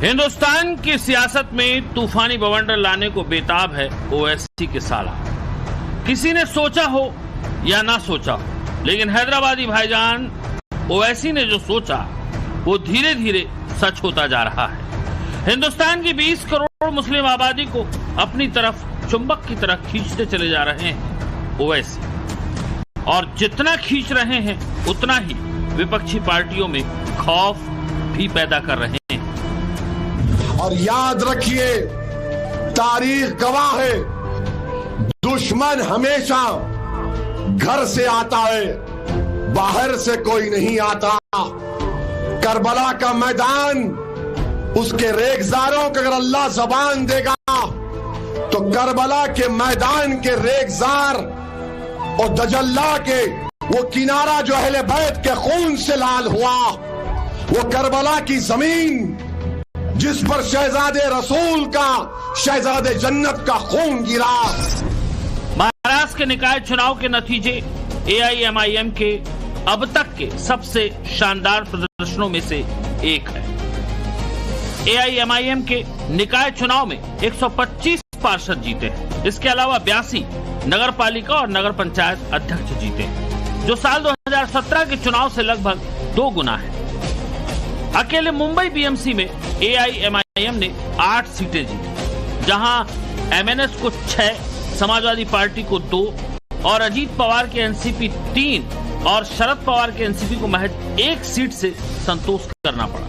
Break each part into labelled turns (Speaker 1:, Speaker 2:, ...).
Speaker 1: हिंदुस्तान की सियासत में तूफानी बवंडर लाने को बेताब है ओवैसी के साला। किसी ने सोचा हो या ना सोचा हो, लेकिन हैदराबादी भाईजान ओवैसी ने जो सोचा वो धीरे धीरे सच होता जा रहा है। हिंदुस्तान की 20 करोड़ मुस्लिम आबादी को अपनी तरफ चुंबक की तरह खींचते चले जा रहे हैं ओवैसी, और जितना खींच रहे हैं उतना ही विपक्षी पार्टियों में खौफ भी पैदा कर रहे हैं।
Speaker 2: और याद रखिए, तारीख गवाह है, दुश्मन हमेशा घर से आता है, बाहर से कोई नहीं आता। करबला का मैदान, उसके रेगजारों को अगर अल्लाह ज़बान देगा तो करबला के मैदान के रेगजार और दजल्ला के वो किनारा जो अहले बैत के खून से लाल हुआ, वो करबला की जमीन जिस पर शहजादे रसूल का, शहजादे जन्नत का खून गिरा।
Speaker 1: महाराष्ट्र के निकाय चुनाव के नतीजे एआईएमआईएम के अब तक के सबसे शानदार प्रदर्शनों में से एक है। एआईएमआईएम के निकाय चुनाव में 125 पार्षद जीते हैं। इसके अलावा 82 नगर पालिका और नगर पंचायत अध्यक्ष जीते हैं, जो साल 2017 के चुनाव से लगभग 2 गुना है। अकेले मुंबई बीएमसी में एआईएमआईएम ने 8 सीटें जीती, जहां एमएनएस को 6, समाजवादी पार्टी को 2 और अजीत पवार के एनसीपी 3 और शरद पवार के एनसीपी को महज 1 सीट से संतोष करना पड़ा।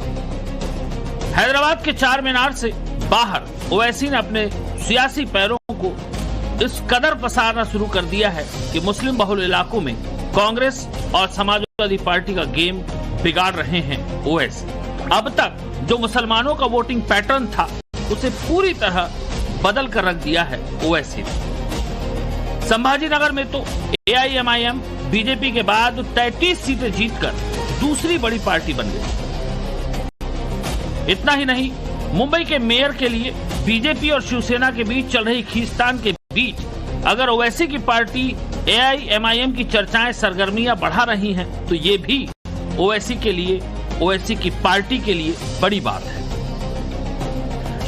Speaker 1: हैदराबाद के चार मीनार से बाहर ओवैसी ने अपने सियासी पैरों को इस कदर पसारना शुरू कर दिया है कि मुस्लिम बहुल इलाकों में कांग्रेस और समाजवादी पार्टी का गेम बिगाड़ रहे हैं ओवैसी। अब तक जो मुसलमानों का वोटिंग पैटर्न था उसे पूरी तरह बदल कर रख दिया है ओवैसी ने। संभाजीनगर में तो एआईएमआईएम बीजेपी के बाद 33 सीटें जीतकर दूसरी बड़ी पार्टी बन गई। इतना ही नहीं, मुंबई के मेयर के लिए बीजेपी और शिवसेना के बीच चल रही खींचतान के बीच अगर ओवैसी की पार्टी एआईएमआईएम की चर्चाएं सरगर्मियां बढ़ा रही हैं, तो ये भी ओवैसी के लिए, ओवैसी की पार्टी के लिए बड़ी बात है।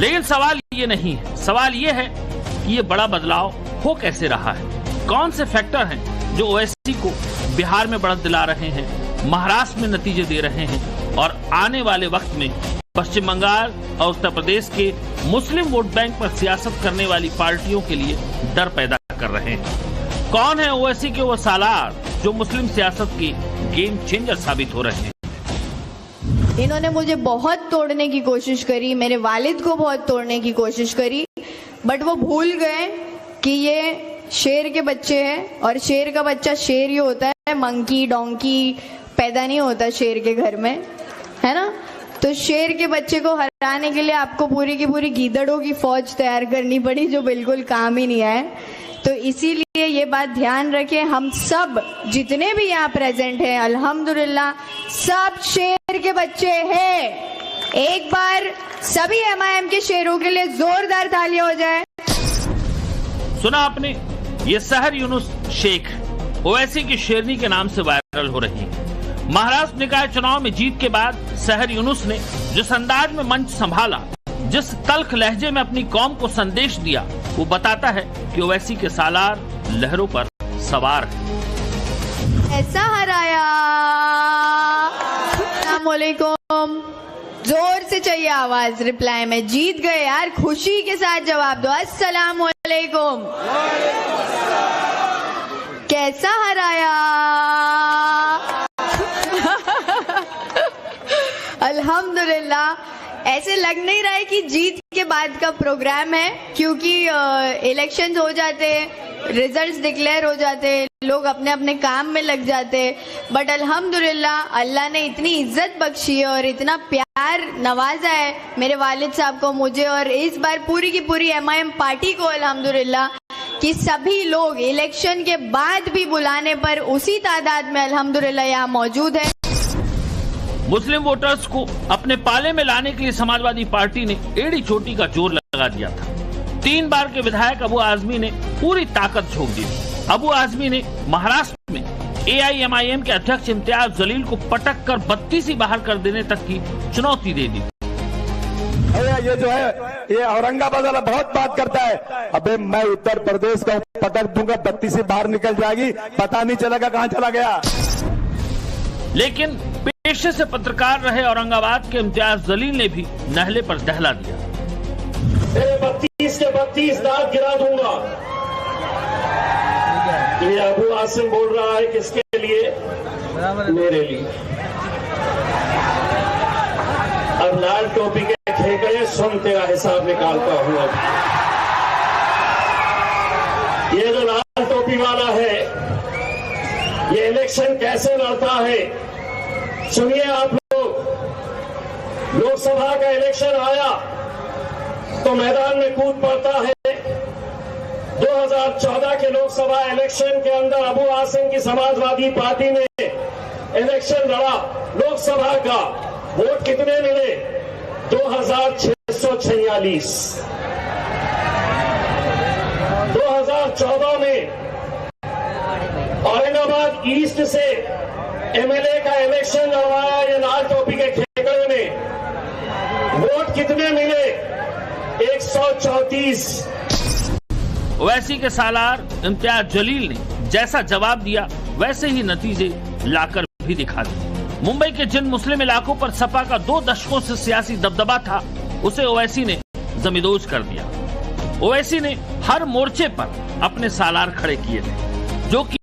Speaker 1: लेकिन सवाल ये नहीं है, सवाल ये है कि ये बड़ा बदलाव हो कैसे रहा है। कौन से फैक्टर हैं जो ओवैसी को बिहार में बढ़त दिला रहे हैं, महाराष्ट्र में नतीजे दे रहे हैं और आने वाले वक्त में पश्चिम बंगाल और उत्तर प्रदेश के मुस्लिम वोट बैंक पर सियासत करने वाली पार्टियों के लिए डर पैदा कर रहे हैं। कौन है ओवैसी के वो सालार जो मुस्लिम सियासत की गेम चेंजर साबित हो रहे हैं।
Speaker 3: इन्होंने मुझे बहुत तोड़ने की कोशिश करी, मेरे वालिद को बहुत तोड़ने की कोशिश करी, बट वो भूल गए कि ये शेर के बच्चे हैं और शेर का बच्चा शेर ही होता है, मंकी डोंकी पैदा नहीं होता शेर के घर में, है ना। तो शेर के बच्चे को हराने के लिए आपको पूरी की पूरी गीदड़ों की फौज तैयार करनी पड़ी, जो बिल्कुल काम ही नहीं आए। तो इसीलिए ये बात ध्यान रखें, हम सब जितने भी यहाँ प्रेजेंट हैं अल्हम्दुलिल्लाह सब शेर के बच्चे हैं। एक बार सभी एमआईएम के शेरों के लिए जोरदार तालियां हो जाए।
Speaker 1: सुना आपने, ये सहर यूनुस शेख ओवैसी की शेरनी के नाम से वायरल हो रही है। महाराष्ट्र निकाय चुनाव में जीत के बाद सहर यूनुस ने जिस अंदाज में मंच संभाला, जिस तल्ख लहजे में अपनी कौम को संदेश दिया, वो बताता है कि ओवैसी के सालार लहरों पर सवार है।
Speaker 3: ऐसा हराया। अस्सलाम वालेकुम, जोर से चाहिए आवाज रिप्लाई में। जीत गए यार, खुशी के साथ जवाब दो। अस्सलाम वालेकुम। कैसा हराया? अल्हम्दुलिल्लाह। ऐसे लग नहीं रहा है कि जीत के बाद का प्रोग्राम है, क्योंकि इलेक्शंस हो जाते, रिजल्ट्स डिक्लेयर हो जाते, लोग अपने अपने काम में लग जाते, बट अल्हम्दुलिल्लाह अल्लाह ने इतनी इज्जत बख्शी है और इतना प्यार नवाजा है मेरे वालिद साहब को, मुझे और इस बार पूरी की पूरी एमआईएम पार्टी को अल्हम्दुलिल्लाह, कि सभी लोग इलेक्शन के बाद भी बुलाने पर उसी तादाद में अल्हम्दुलिल्लाह यहाँ मौजूद है।
Speaker 1: मुस्लिम वोटर्स को अपने पाले में लाने के लिए समाजवादी पार्टी ने एड़ी चोटी का जोर लगा दिया था। 3 बार के विधायक अबू आजमी ने पूरी ताकत झोंक दी। अबू आजमी ने महाराष्ट्र में एआईएमआईएम के अध्यक्ष इम्तियाज जलील को पटक कर 32 ही बाहर कर देने तक की चुनौती दे दी।
Speaker 4: ये जो है ये औरंगाबाद वाला बहुत बात करता है। अबे मैं उत्तर प्रदेश का पटक दूंगा, बत्ती से बाहर निकल जाएगी, पता नहीं चलेगा कहां चला गया।
Speaker 1: लेकिन पेशे से पत्रकार रहे औरंगाबाद के इम्तियाज जलील ने भी नहले पर दहला दिया।
Speaker 5: 32 के 32 दांत गिरा दूंगा। ये अबू आसिम बोल रहा है किसके लिए? मेरे लिए। अब लाल टोपी के ठेके सुन तेरा हिसाब निकालता हूं। अब ये जो लाल टोपी वाला है ये इलेक्शन कैसे लड़ता है सुनिए आप लोग। लोकसभा का इलेक्शन आया तो मैदान में कूद पड़ता है। 2014 के लोकसभा इलेक्शन के अंदर अबू आसिम की समाजवादी पार्टी ने इलेक्शन लड़ा। लोकसभा का वोट कितने मिले? 2646। 2014 में औरंगाबाद ईस्ट से एमएलए का इलेक्शन लड़वाया ये लाल टोपी के ठेकड़े ने। वोट कितने मिले? 134।
Speaker 1: ओवैसी के सालार इम्तियाज जलील ने जैसा जवाब दिया वैसे ही नतीजे लाकर भी दिखा दिए। मुंबई के जिन मुस्लिम इलाकों पर सपा का 2 दशकों से सियासी दबदबा था उसे ओवैसी ने जमींदोज कर दिया। ओवैसी ने हर मोर्चे पर अपने सालार खड़े किए थे, जो कि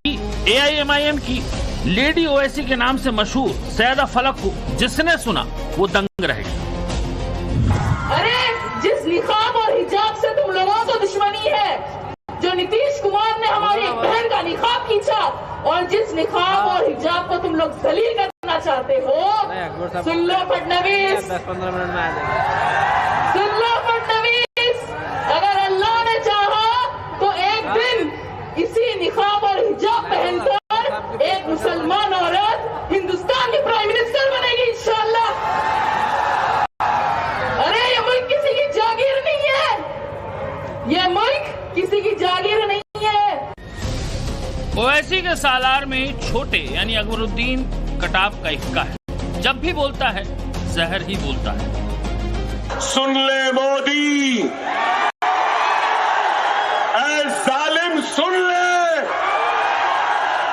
Speaker 1: एआईएमआईएम की लेडी ओवैसी के नाम से मशहूर सैयदा फलक को जिसने सुना वो दंग रह गया।
Speaker 6: अरे जिस निकाब और हिजाब से तुम लोगों को दुश्मनी है, जो नीतीश कुमार ने हमारी एक बहन का निकाब खींचा और जिस निकाब और हिजाब को तुम लोग जलील करना चाहते हो, सुन लो फडणवीस, सुन लो फडणवीस, अगर अल्लाह ने चाहा तो एक दिन इसी निकाब और हिजाब पहनकर एक मुसलमान औरत हिंदुस्तान की प्राइम मिनिस्टर बनेगी इंशाअल्लाह। अरे ये मुल्क किसी की जागीर नहीं है, ये मुल्क किसी की जागीर नहीं है।
Speaker 1: ओवैसी के सालार में छोटे यानी अकबरुद्दीन कटाप का इक्का है। जब भी बोलता है जहर ही बोलता है।
Speaker 5: सुन ले मोदी, ऐ जालिम सुन ले,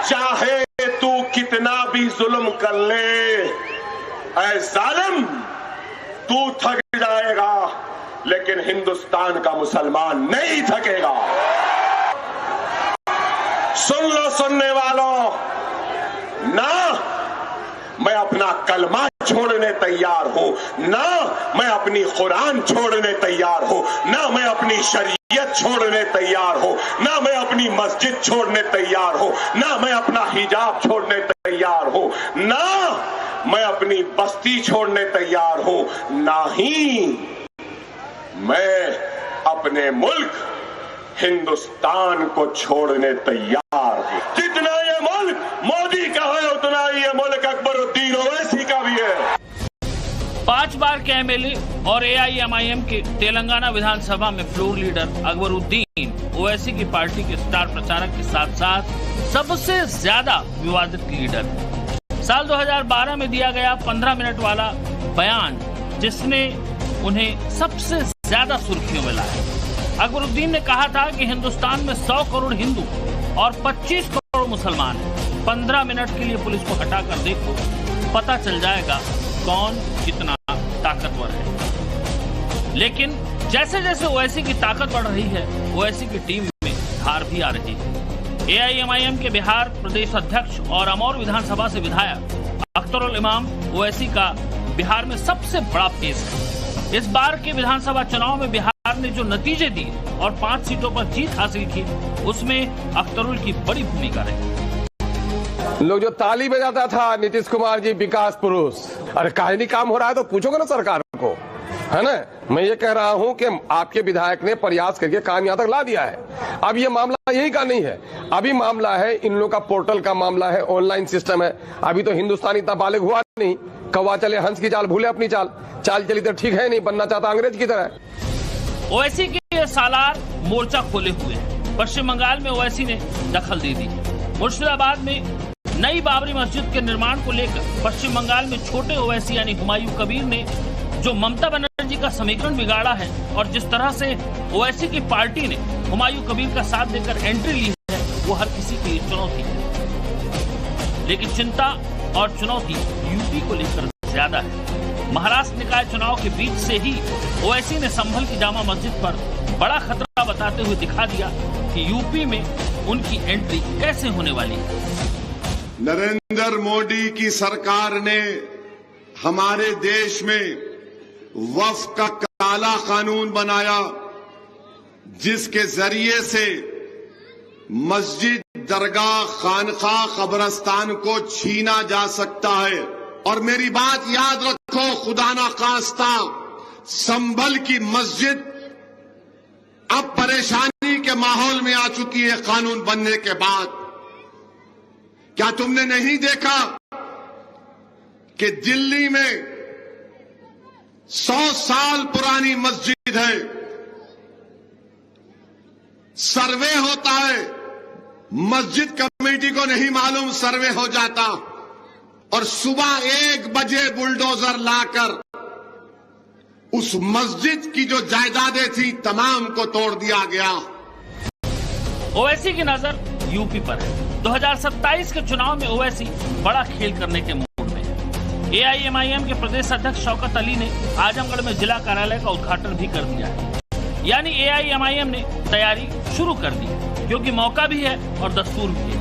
Speaker 5: चाहे तू कितना भी जुल्म कर ले, ऐ जालिम तू थक जाएगा लेकिन हिंदुस्तान का मुसलमान नहीं थकेगा। सुन लो सुनने वालों, ना मैं अपना कलमा छोड़ने तैयार हूं, ना मैं अपनी कुरान छोड़ने तैयार हूं, ना मैं अपनी शरीयत छोड़ने तैयार हूं, ना मैं अपनी मस्जिद छोड़ने तैयार हूं, ना मैं अपना हिजाब छोड़ने तैयार हूं, ना मैं अपनी बस्ती छोड़ने तैयार हूं, ना ही मैं अपने मुल्क हिंदुस्तान को छोड़ने तैयार हूं। जितना ये मुल्क मोदी का है उतना ये मुल्क अकबरुद्दीन ओवैसी का भी है।
Speaker 1: 5 बार के एमएलए और एआईएमआईएम के तेलंगाना विधानसभा में फ्लोर लीडर अकबरुद्दीन ओवैसी की पार्टी के स्टार प्रचारक के साथ साथ सबसे ज्यादा विवादित लीडर है। साल 2012 में दिया गया 15 मिनट वाला बयान जिसने उन्हें सबसे ज्यादा सुर्खियों में लाया। अकबरुद्दीन ने कहा था कि हिंदुस्तान में 100 करोड़ हिंदू और 25 करोड़ मुसलमान हैं। 15 मिनट के लिए पुलिस को हटाकर देखो, पता चल जाएगा कौन कितना ताकतवर है। लेकिन जैसे जैसे ओवैसी की ताकत बढ़ रही है, ओवैसी की टीम में हार भी आ रही है। एआईएमआईएम के बिहार प्रदेश अध्यक्ष और अमौर विधानसभा से विधायक अख्तरुल इमाम ओवैसी का बिहार में सबसे बड़ा फेस है। इस बार के विधानसभा चुनाव में बिहार ने जो नतीजे दिए और 5 सीटों पर जीत हासिल की, उसमें अख्तरुल की बड़ी भूमिका रही।
Speaker 4: लोग जो ताली बजाता था नीतीश कुमार जी विकास पुरुष, अरे काहे नहीं काम हो रहा है तो पूछोगे ना सरकार को, है ना। मैं ये कह रहा हूं कि आपके विधायक ने प्रयास करके काम यहां तक ला दिया है। अब ये मामला यही का नहीं है, अभी मामला है इन लोगों का पोर्टल का मामला है, ऑनलाइन सिस्टम है। अभी तो हिंदुस्तान इतना बालिग हुआ नहीं, कौवा चले हंस की चाल भूले अपनी चाल, चाल चली तो ठीक है नहीं, बनना चाहता अंग्रेज की तरह।
Speaker 1: ओवैसी के सालार मोर्चा खोले हुए हैं। पश्चिम बंगाल में ओवैसी ने दखल दे दी। मुर्शिदाबाद में नई बाबरी मस्जिद के निर्माण को लेकर पश्चिम बंगाल में छोटे ओवैसी यानी हुमायूं कबीर ने जो ममता बनर्जी जी का समीकरण बिगाड़ा है और जिस तरह से ओवैसी की पार्टी ने हुमायूं कबीर का साथ देकर एंट्री ली है वो हर किसी के लिए चुनौती है। लेकिन चिंता और चुनौती यूपी को लेकर ज्यादा है। महाराष्ट्र निकाय चुनाव के बीच से ही ओवैसी ने संभल की जामा मस्जिद पर बड़ा खतरा बताते हुए दिखा दिया कि यूपी में उनकी एंट्री कैसे होने वाली है।
Speaker 2: नरेंद्र मोदी की सरकार ने हमारे देश में वक्फ का काला कानून बनाया, जिसके जरिए से मस्जिद, दरगाह, खानका, कब्रस्तान को छीना जा सकता है। और मेरी बात याद रखो, खुदा ना खास्ता संभल की मस्जिद अब परेशानी के माहौल में आ चुकी है कानून बनने के बाद। क्या तुमने नहीं देखा कि दिल्ली में 100 साल पुरानी मस्जिद है, सर्वे होता है, मस्जिद कमेटी को नहीं मालूम, सर्वे हो जाता और सुबह 1 बजे बुलडोजर लाकर उस मस्जिद की जो जायदादें थी तमाम को तोड़ दिया गया।
Speaker 1: ओवैसी की नजर यूपी पर है। 2027 के चुनाव में ओवैसी बड़ा खेल करने के मूड में है। एआईएमआईएम के प्रदेश अध्यक्ष शौकत अली ने आजमगढ़ में जिला कार्यालय का उद्घाटन भी कर दिया है। यानी एआईएमआईएम ने तैयारी शुरू कर दी, क्योंकि मौका भी है और दस्तूर भी है।